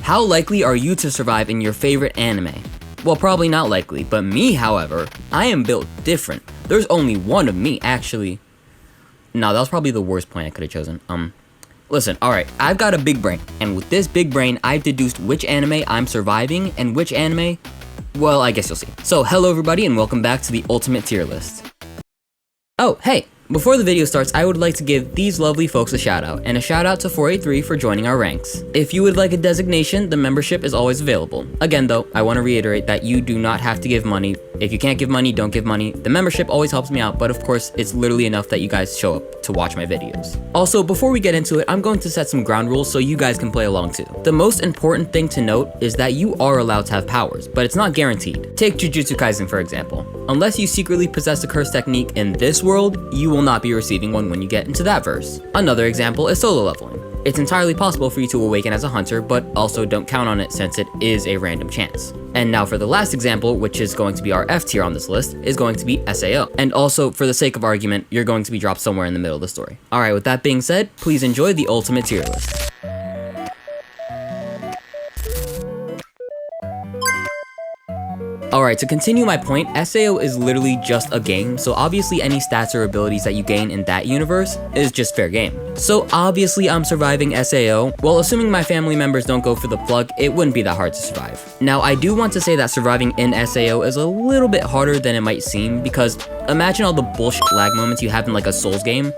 How likely are you to survive in your favorite anime? Well, probably not likely, but me, however, I am built different. There's only one of me, actually. No, that was probably the worst point I could have chosen. Listen, alright, I've got a big brain, and with this big brain, I've deduced which anime I'm surviving, and which anime, well, I guess you'll see. So, hello everybody, and welcome back to the Ultimate Tier List. Oh, hey! Before the video starts, I would like to give these lovely folks a shout out, and a shout out to 483 for joining our ranks. If you would like a designation, the membership is always available. Again though, I want to reiterate that you do not have to give money. If you can't give money, don't give money. The membership always helps me out, but of course, it's literally enough that you guys show up to watch my videos. Also, before we get into it, I'm going to set some ground rules so you guys can play along too. The most important thing to note is that you are allowed to have powers, but it's not guaranteed. Take Jujutsu Kaisen for example. Unless you secretly possess a curse technique in this world, you will not be receiving one when you get into that verse. Another example is solo leveling. It's entirely possible for you to awaken as a hunter, but also don't count on it since it is a random chance. And now for the last example, which is going to be our F tier on this list, is going to be SAO. And also, for the sake of argument, you're going to be dropped somewhere in the middle of the story. Alright, with that being said, please enjoy the Ultimate Tier List. Alright, to continue my point, SAO is literally just a game, so obviously any stats or abilities that you gain in that universe is just fair game. So obviously I'm surviving SAO, well assuming my family members don't go for the plug, it wouldn't be that hard to survive. Now I do want to say that surviving in SAO is a little bit harder than it might seem, because imagine all the bullshit lag moments you have in like a Souls game,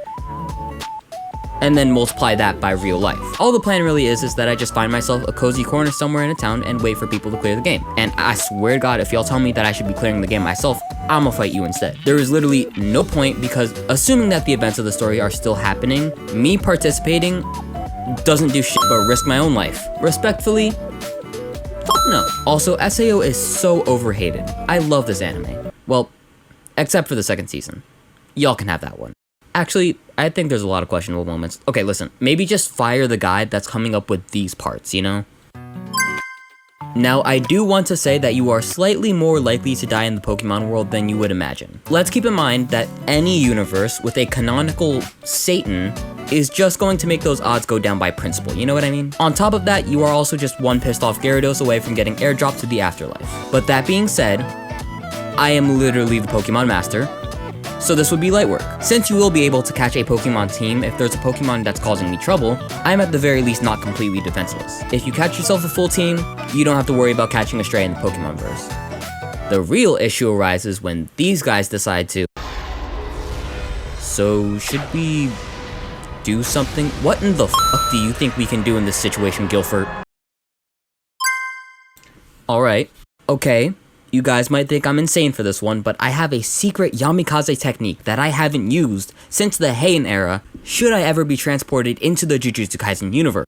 and then multiply that by real life. All the plan really is that I just find myself a cozy corner somewhere in a town and wait for people to clear the game. And I swear to God, if y'all tell me that I should be clearing the game myself, I'ma fight you instead. There is literally no point because assuming that the events of the story are still happening, me participating doesn't do shit but risk my own life. Respectfully, fuck no. Also, SAO is so overhated. I love this anime. Well, except for the second season. Y'all can have that one. Actually, I think there's a lot of questionable moments. Okay, listen, maybe just fire the guy that's coming up with these parts, you know? Now, I do want to say that you are slightly more likely to die in the Pokemon world than you would imagine. Let's keep in mind that any universe with a canonical Satan is just going to make those odds go down by principle, you know what I mean? On top of that, you are also just one pissed off Gyarados away from getting airdropped to the afterlife. But that being said, I am literally the Pokemon master, so this would be light work. Since you will be able to catch a Pokemon team if there's a Pokemon that's causing me trouble, I'm at the very least not completely defenseless. If you catch yourself a full team, you don't have to worry about catching a stray in the Pokemonverse. The real issue arises when these guys decide to... So, should we do something? What in the fuck do you think we can do in this situation, Guilford? Alright, okay. You guys might think I'm insane for this one, but I have a secret Yamikaze technique that I haven't used since the Heian era, should I ever be transported into the Jujutsu Kaisen universe.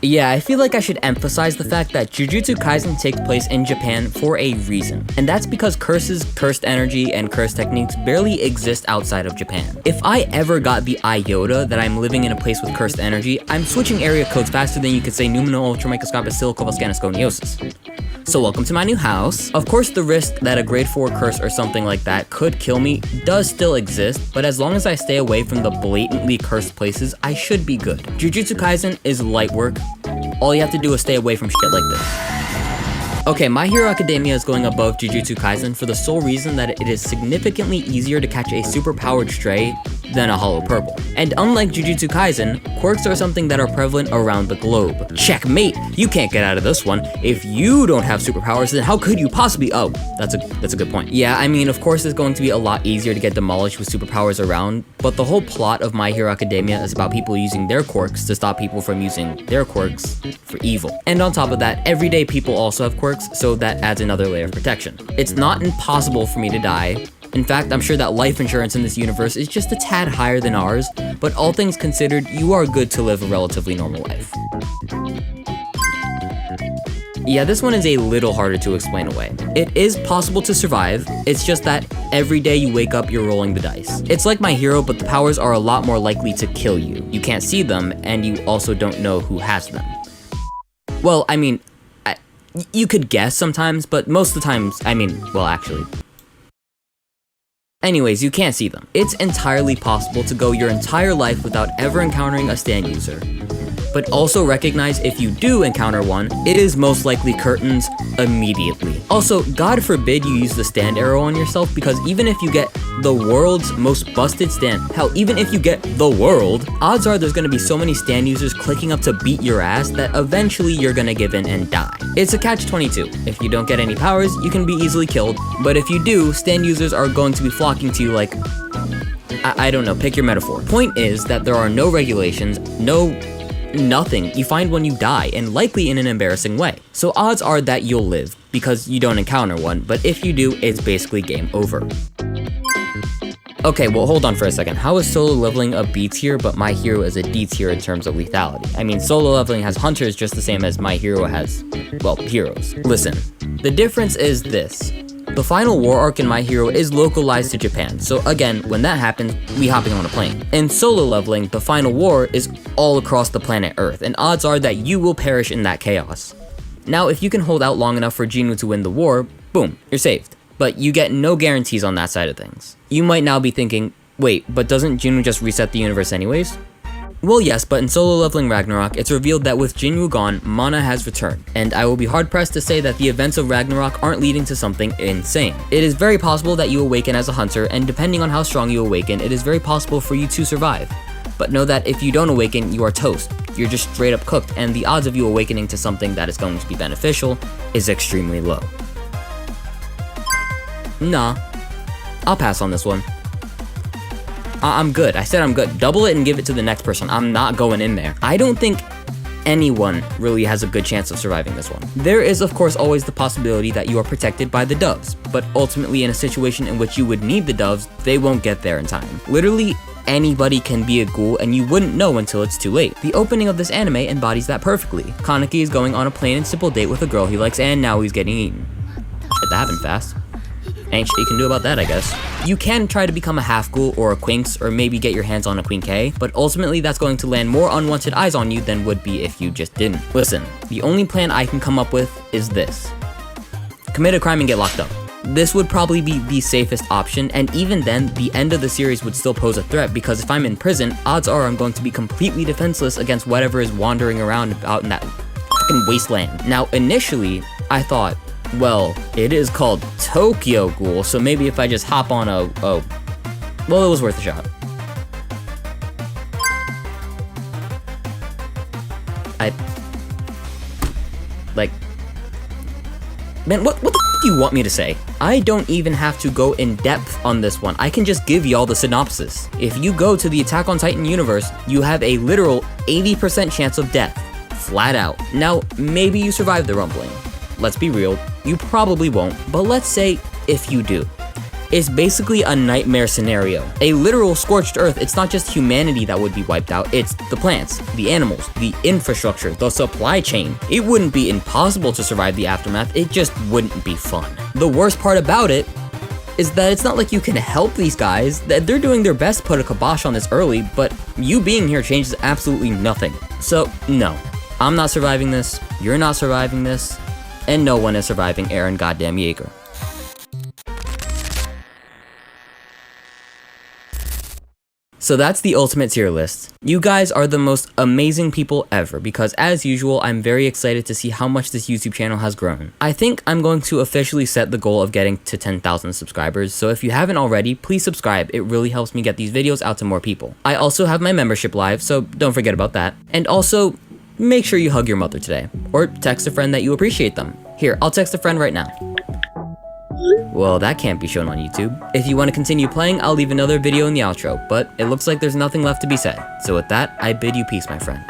Yeah, I feel like I should emphasize the fact that Jujutsu Kaisen takes place in Japan for a reason, and that's because curses, cursed energy, and cursed techniques barely exist outside of Japan. If I ever got the iota that I'm living in a place with cursed energy, I'm switching area codes faster than you could say Numino Ultramicroscopic Silicovolscanosconiosis. So welcome to my new house. Of course, the risk that a grade 4 curse or something like that could kill me does still exist, but as long as I stay away from the blatantly cursed places, I should be good. Jujutsu Kaisen is light work. All you have to do is stay away from shit like this. Okay, My Hero Academia is going above Jujutsu Kaisen for the sole reason that it is significantly easier to catch a superpowered stray than a hollow purple. And unlike Jujutsu Kaisen, quirks are something that are prevalent around the globe. Checkmate! You can't get out of this one. If you don't have superpowers, then how could you possibly— oh, that's a good point. Yeah, I mean, of course it's going to be a lot easier to get demolished with superpowers around, but the whole plot of My Hero Academia is about people using their quirks to stop people from using their quirks for evil. And on top of that, everyday people also have quirks, so that adds another layer of protection. It's not impossible for me to die. In fact, I'm sure that life insurance in this universe is just a tad higher than ours, but all things considered, you are good to live a relatively normal life. Yeah, this one is a little harder to explain away. It is possible to survive, it's just that every day you wake up, you're rolling the dice. It's like My Hero, but the powers are a lot more likely to kill you. You can't see them, and you also don't know who has them. Well, I mean, you could guess sometimes, but most of the times, I mean, well, actually. Anyways, you can't see them. It's entirely possible to go your entire life without ever encountering a stand user. but also recognize if you do encounter one, it is most likely curtains immediately. Also, God forbid you use the stand arrow on yourself, because even if you get the world's most busted stand, hell, even if you get the world, odds are there's gonna be so many stand users clicking up to beat your ass that eventually you're gonna give in and die. It's a catch-22. If you don't get any powers, you can be easily killed, but if you do, stand users are going to be flocking to you like, I don't know, pick your metaphor. Point is that there are no regulations, nothing. You find one, you die, and likely in an embarrassing way. So odds are that you'll live, because you don't encounter one, but if you do, it's basically game over. Okay, well, hold on for a second. How is solo leveling a B tier, but My Hero is a D tier in terms of lethality? I mean, solo leveling has hunters just the same as My Hero has, well, heroes. Listen, the difference is this. The final war arc in My Hero is localized to Japan, so again, when that happens, we hopping on a plane. In solo leveling, the final war is all across the planet Earth, and odds are that you will perish in that chaos. Now, if you can hold out long enough for Jinwoo to win the war, boom, you're saved. But you get no guarantees on that side of things. You might now be thinking, wait, but doesn't Jinwoo just reset the universe anyways? Well, yes, but in solo leveling Ragnarok, it's revealed that with Jinwoo gone, Mana has returned, and I will be hard-pressed to say that the events of Ragnarok aren't leading to something insane. It is very possible that you awaken as a hunter, and depending on how strong you awaken, it is very possible for you to survive. But know that if you don't awaken, you are toast. You're just straight up cooked, and the odds of you awakening to something that is going to be beneficial is extremely low. Nah, I'll pass on this one. I'm good. I said I'm good. Double it and give it to the next person. I'm not going in there. I don't think anyone really has a good chance of surviving this one. There is, of course, always the possibility that you are protected by the doves, but ultimately in a situation in which you would need the doves, they won't get there in time. Literally, anybody can be a ghoul and you wouldn't know until it's too late. The opening of this anime embodies that perfectly. Kaneki is going on a plain and simple date with a girl he likes, and now he's getting eaten. Shit, that happened fast. Ain't shit you can do about that, I guess. You can try to become a half ghoul or a quinx, or maybe get your hands on a Queen K, but ultimately that's going to land more unwanted eyes on you than would be if you just didn't. Listen, the only plan I can come up with is this. Commit a crime and get locked up. This would probably be the safest option, and even then, the end of the series would still pose a threat, because if I'm in prison, odds are I'm going to be completely defenseless against whatever is wandering around out in that fucking wasteland. Now, initially, I thought, well, it is called Tokyo Ghoul, so maybe if I just hop on well, it was worth a shot. Man, what the f do you want me to say? I don't even have to go in depth on this one. I can just give y'all the synopsis. If you go to the Attack on Titan universe, you have a literal 80% chance of death. Flat out. Now, maybe you survive the rumbling. Let's be real, you probably won't, but let's say if you do. It's basically a nightmare scenario. A literal scorched earth. It's not just humanity that would be wiped out, it's the plants, the animals, the infrastructure, the supply chain. It wouldn't be impossible to survive the aftermath, it just wouldn't be fun. The worst part about it is that it's not like you can help these guys. That they're doing their best to put a kibosh on this early, but you being here changes absolutely nothing. So, no. I'm not surviving this, you're not surviving this, and no one is surviving Eren goddamn Yeager. So that's the ultimate tier list. You guys are the most amazing people ever, because as usual, I'm very excited to see how much this YouTube channel has grown. I think I'm going to officially set the goal of getting to 10,000 subscribers, so if you haven't already, please subscribe. It really helps me get these videos out to more people. I also have my membership live, so don't forget about that. And also, make sure you hug your mother today, or text a friend that you appreciate them. Here, I'll text a friend right now. Well, that can't be shown on YouTube. If you want to continue playing, I'll leave another video in the outro, but it looks like there's nothing left to be said. So with that, I bid you peace, my friend.